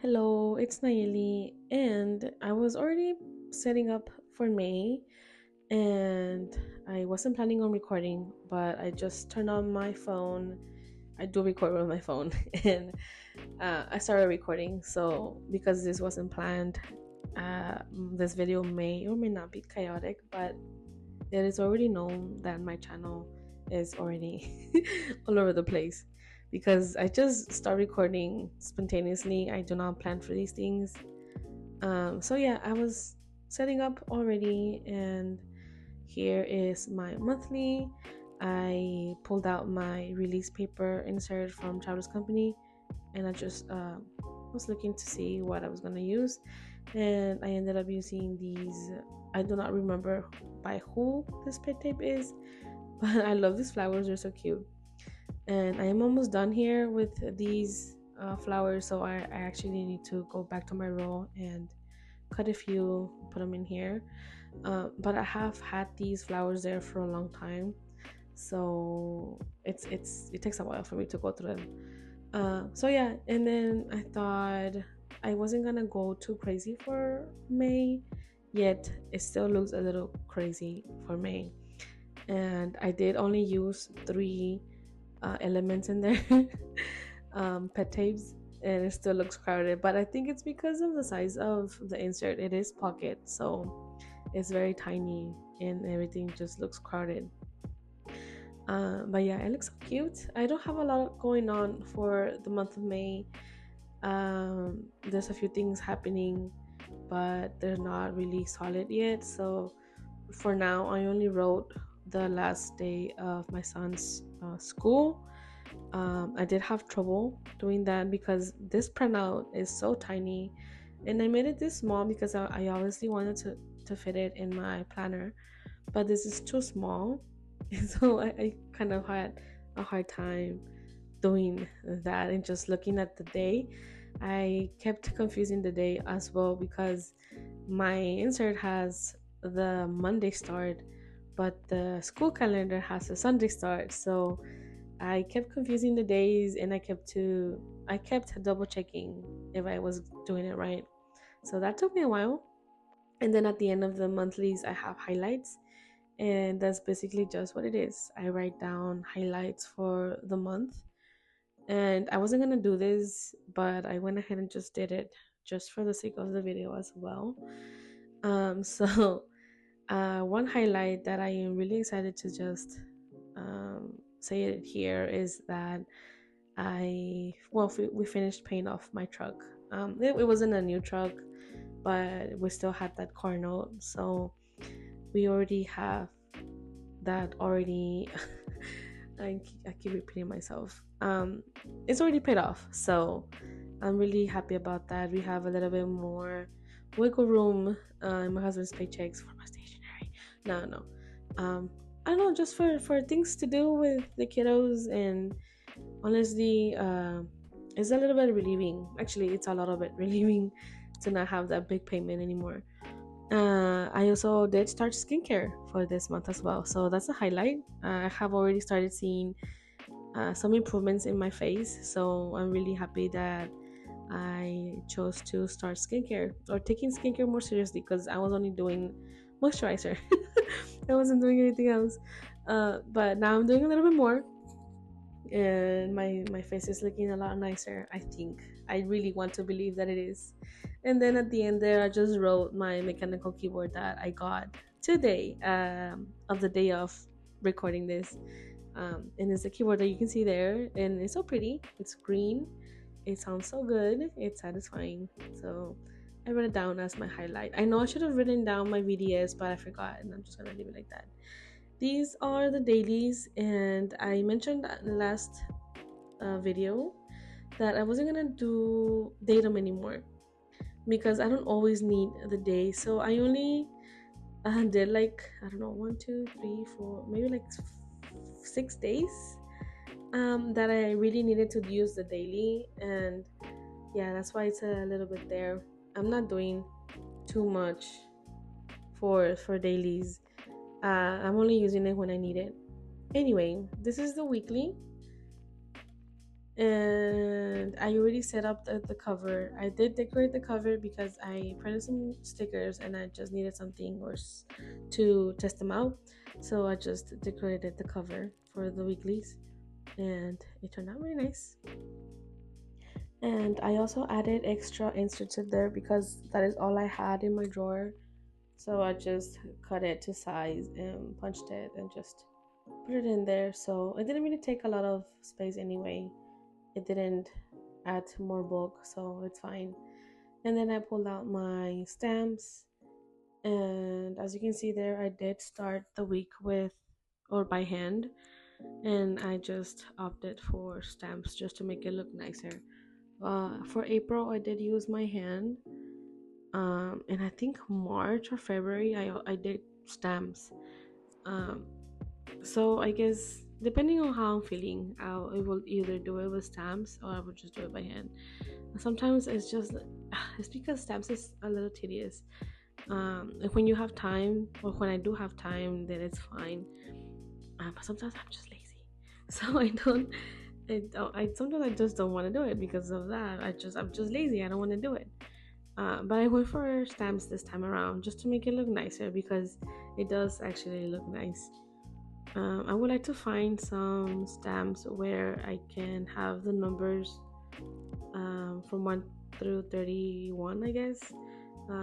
Hello, it's Nayeli, and I was already setting up for May, and I wasn't planning on recording, but I just turned on my phone. I do record with my phone, and I started recording. So, because this wasn't planned, this video may or may not be chaotic, but it is already known that my channel is already all over the place because I just start recording spontaneously. I do not plan for these things. So yeah, I was setting up already, and here is my monthly. I pulled out my release paper insert from Travelers Company, and I just was looking to see what I was gonna use, and I ended up using these. I do not remember by who this pet tape is, but I love these flowers. They're so cute, and I am almost done here with these flowers. So I actually need to go back to my roll and cut a few, put them in here. But I have had these flowers there for a long time, so it takes a while for me to go through them. So yeah, and then I thought I wasn't gonna go too crazy for May, yet it still looks a little crazy for May. And I did only use three elements in there, pet tapes, and it still looks crowded. But I think it's because of the size of the insert. It is pocket, so it's very tiny, and everything just looks crowded. But yeah, it looks so cute. I don't have a lot going on for the month of May. There's a few things happening, but they're not really solid yet. So for now, I only wrote the last day of my son's school. I did have trouble doing that because this printout is so tiny, and I made it this small because I obviously wanted to fit it in my planner, but this is too small. And so I kind of had a hard time doing that and just looking at the day. I kept confusing the day as well because my insert has the Monday start, but the school calendar has a Sunday start. So I kept confusing the days, and I kept double checking if I was doing it right. So that took me a while. And then at the end of the monthlies, I have highlights, and that's basically just what it is. I write down highlights for the month, and I wasn't gonna do this, but I went ahead and just did it just for the sake of the video as well. So one highlight that I am really excited to just say it here is that we finished paying off my truck. It wasn't a new truck, but we still had that car note, so we already have that already. I keep repeating myself. It's already paid off, so I'm really happy about that. We have a little bit more wiggle room in my husband's paychecks for my stationery. No. I don't know, just for things to do with the kiddos, and honestly, it's a little bit relieving. Actually, it's a little bit relieving to not have that big payment anymore. I also did start skincare for this month as well, so that's a highlight. I have already started seeing some improvements in my face, so I'm really happy that I chose to start skincare or taking skincare more seriously because I was only doing moisturizer. I wasn't doing anything else, but now I'm doing a little bit more, and my face is looking a lot nicer. I think I really want to believe that it is. And then at the end there, I just wrote my mechanical keyboard that I got today, of the day of recording this. And it's a keyboard that you can see there, and it's so pretty. It's green. It sounds so good. It's satisfying. So I wrote it down as my highlight. I know I should have written down my VDS, but I forgot, and I'm just gonna leave it like that. These are the dailies, and I mentioned that in the last video that I wasn't gonna do datum anymore because I don't always need the day. So I only did like, I don't know, 1, 2, 3, 4, maybe like 6 days that I really needed to use the daily, and yeah, that's why it's a little bit there. I'm not doing too much for dailies. I'm only using it when I need it. Anyway, this is the weekly. And I already set up the cover. I did decorate the cover because I printed some stickers and I just needed something to test them out. So I just decorated the cover for the weeklies and it turned out really nice. And I also added extra inserts in there because that is all I had in my drawer. So I just cut it to size and punched it and just put it in there. So it didn't really take a lot of space anyway. It didn't add more bulk, so it's fine. And then I pulled out my stamps, and as you can see there, I did start the week with or by hand, and I just opted for stamps just to make it look nicer. For April, I did use my hand, and I think March or February, I did stamps. Um, so I guess depending on how I'm feeling, I will either do it with stamps or I will just do it by hand. Sometimes it's just it's because stamps is a little tedious. Like when you have time or when I do have time, then it's fine. But sometimes I'm just lazy, so I sometimes I just don't want to do it because of that. I'm just lazy. I don't want to do it. But I went for stamps this time around just to make it look nicer because it does actually look nice. I would like to find some stamps where I can have the numbers from 1 through 31, I guess,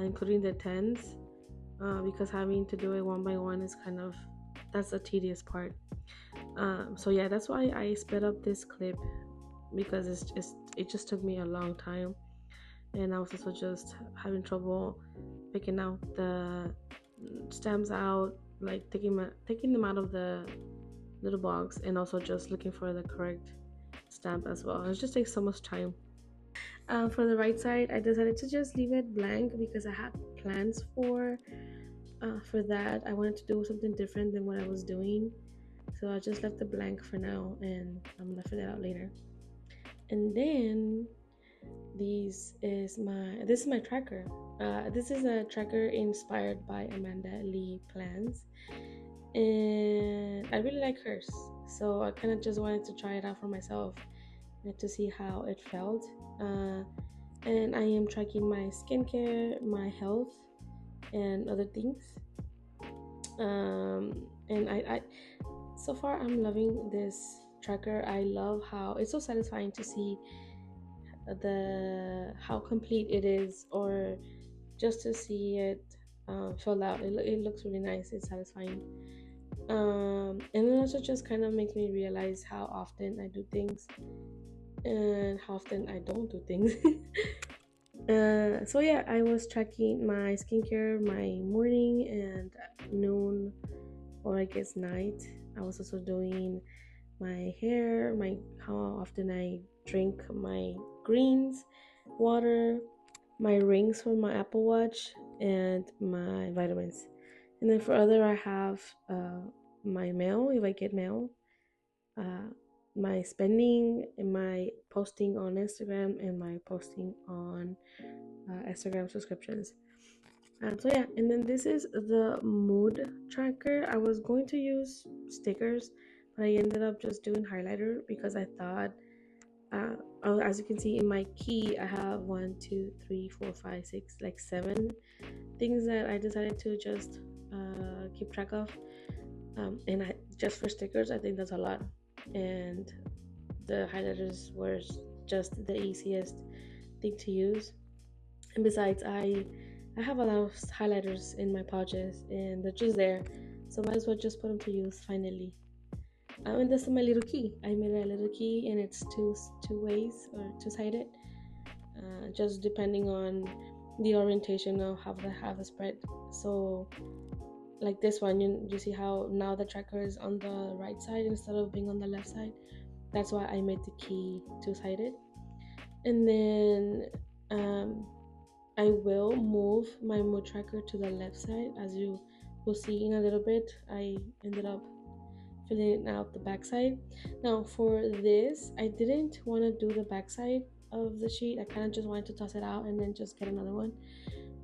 including the tens, because having to do it one by one is that's a tedious part. So yeah, that's why I sped up this clip because it just took me a long time, and I was also just having trouble picking out the stamps out, like taking them out of the little box, and also just looking for the correct stamp as well. It just takes so much time. For the right side, I decided to just leave it blank because I had plans for that. I wanted to do something different than what I was doing, so I just left it blank for now, and I'm gonna fill it out later. And then this is my tracker. This is a tracker inspired by Amanda Lee Plans, and I really like hers. So I kind of just wanted to try it out for myself and to see how it felt. And I am tracking my skincare, my health, and other things. And I so far I'm loving this tracker. I love how it's so satisfying to see the how complete it is, or just to see it filled out. It looks really nice. It's satisfying. And it also just kind of makes me realize how often I do things and how often I don't do things. So yeah, I was tracking my skincare, my morning and noon, or I guess night. I was also doing my hair, my how often I drink my greens, water, my rings for my Apple Watch, and my vitamins. And then for other, I have my mail if I get mail, uh, my spending, and my posting on Instagram, and my posting on Instagram subscriptions. So yeah, and then this is the mood tracker. I was going to use stickers, but I ended up just doing highlighter because I thought, as you can see in my key, I have 1, 2, 3, 4, 5, 6, like 7 things that I decided to just keep track of. And I just for stickers, I think that's a lot. And the highlighters were just the easiest thing to use. And besides, I have a lot of highlighters in my pouches and they're just there, so might as well just put them to use finally. And this is my little key. I made a little key and it's two ways or two-sided, just depending on the orientation of how the spread. So like this one, you see how now the tracker is on the right side instead of being on the left side. That's why I made the key two-sided. And then I will move my mood tracker to the left side. As you will see in a little bit, I ended up filling out the back side. Now for this, I didn't want to do the back side of the sheet. I kind of just wanted to toss it out and then just get another one.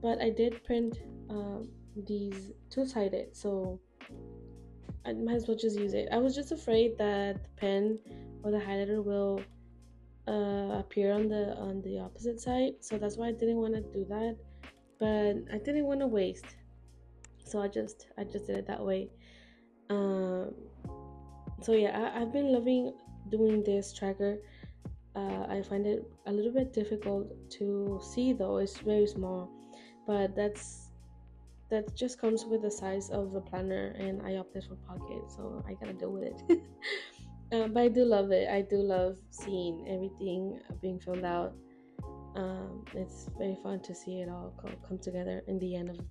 But I did print these two-sided, so I might as well just use it. I was just afraid that the pen or the highlighter will appear on the opposite side, so that's why I didn't want to do that. But I didn't want to waste, so I just did it that way. Um, so yeah, I've been loving doing this tracker. I find it a little bit difficult to see though. It's very small, but that just comes with the size of the planner, and I opted for pocket, so I gotta deal with it. But I do love it. I do love seeing everything being filled out. It's very fun to see it all come together in the end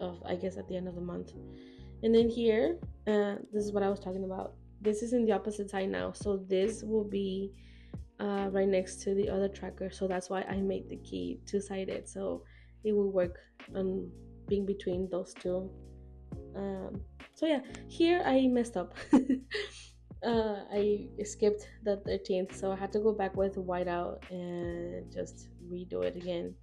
of I guess at the end of the month. And then here, this is what I was talking about. This is in the opposite side now, so this will be right next to the other tracker. So that's why I made the key two-sided, so it will work on being between those two. Um, so yeah, here I messed up. I skipped the 13th, so I had to go back with whiteout and just redo it again.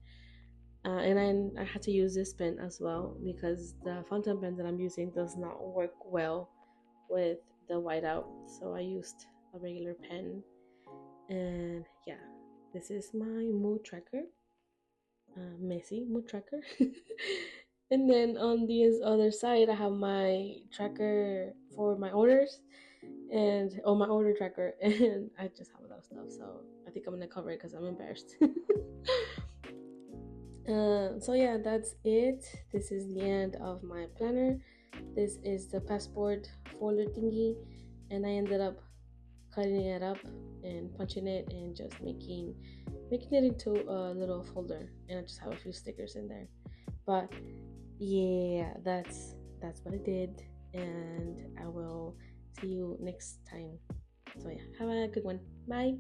And I had to use this pen as well because the fountain pen that I'm using does not work well with the whiteout. So I used a regular pen. And yeah, this is my mood tracker, messy mood tracker. And then on the other side, I have my tracker for my orders and my order tracker, and I just have a lot of stuff. So I think I'm gonna cover it because I'm embarrassed. So yeah, that's it. This is the end of my planner. This is the passport folder thingy, and I ended up cutting it up and punching it and just making it into a little folder, and I just have a few stickers in there. But yeah, that's what I did, and I will see you next time. So yeah, have a good one. Bye.